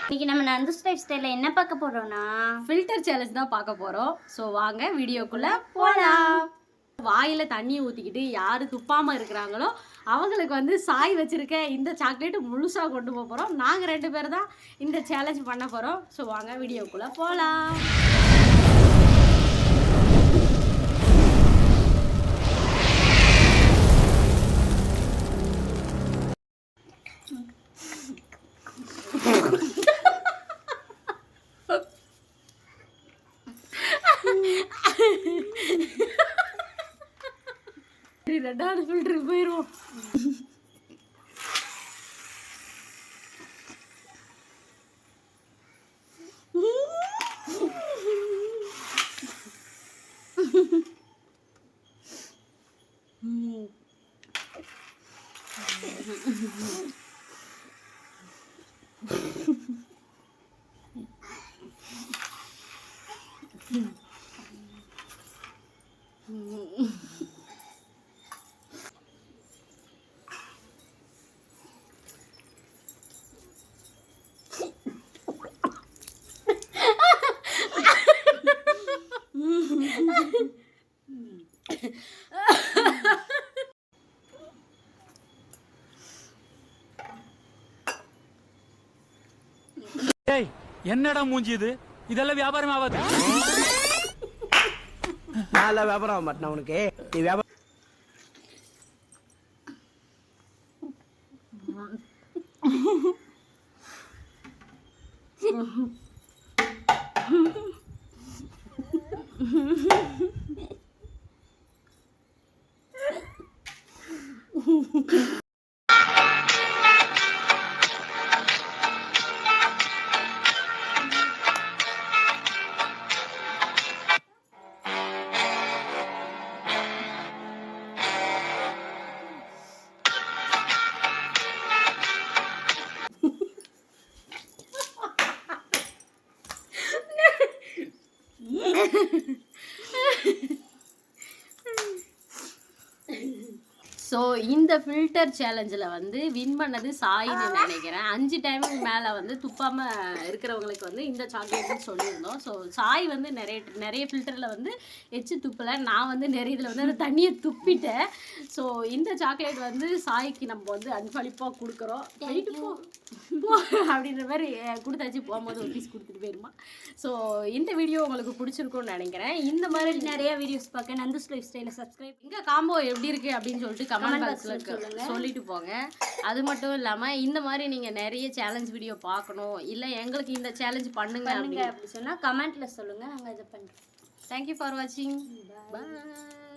இன்னைக்கு நம்ம நந்துஸ் லைஃப் ஸ்டைலில் என்ன பார்க்க போகிறோம்னா ஃபில்டர் சேலஞ்ச் தான் பார்க்க போகிறோம். ஸோ வாங்க வீடியோக்குள்ளே போகலாம். வாயில் தண்ணி ஊற்றிக்கிட்டு யார் துப்பாமல் இருக்கிறாங்களோ அவங்களுக்கு வந்து சாய் வச்சுருக்க இந்த சாக்லேட்டு முழுசாக கொண்டு போக போகிறோம். நாங்கள் 2 பேர் தான் இந்த சேலஞ்ச் பண்ண போகிறோம். ஸோ வாங்க வீடியோக்குள்ளே போகலாம். ரெண்டாவது ஃபில்டருக்கு போயிடுவோம். என்னடா மூஞ்சி இது? இதெல்லாம் வியாபாரம் ஆகாது. நான் வியாபாரம் ஆக மாட்டேன். உனக்கு நீ வியாபாரம் ஸோ இந்த ஃபில்டர் சேலஞ்சில் வந்து வின் பண்ணது சாயின்னு நினைக்கிறேன். 5 டைமுக்கு மேலே வந்து துப்பாமல் இருக்கிறவங்களுக்கு வந்து இந்த சாக்லேட்னு சொல்லியிருந்தோம். ஸோ சாய் வந்து நிறைய ஃபில்டரில் வந்து எச்சு துப்பலை. நான் வந்து நிறைய இதில் வந்து அந்த தண்ணியை துப்பிட்டேன். ஸோ இந்த சாக்லேட் வந்து சாய்க்கு நம்ம வந்து அன்பளிப்பாக கொடுக்குறோம். அப்படின்ற மாதிரி கொடுத்தாச்சு. போகும்போது ஒரு பீஸ் கொடுத்துட்டு போயிருமா. ஸோ இந்த வீடியோ உங்களுக்கு பிடிச்சிருக்கும்னு நினைக்கிறேன். இந்த மாதிரி நிறைய வீடியோஸ் பார்க்க நந்துஸ் லைஃப் ஸ்டைலில் சப்ஸ்கிரைப். இங்கே காம்போ எப்படி இருக்குது அப்படின்னு சொல்லிட்டு கமெண்ட் பாக்ஸில் சொல்லிட்டு போங்க. அது மட்டும் இல்லாமல் இந்த மாதிரி நீங்கள் நிறைய சேலஞ்ச் வீடியோ பார்க்கணும், இல்லை எங்களுக்கு இந்த சேலஞ்ச் பண்ணுங்க அப்படி சொன்னால் கமெண்ட்டில் சொல்லுங்கள். நாங்கள் இதை பண்ணுறோம். தேங்க்யூ ஃபார் வாட்சிங். பாய்.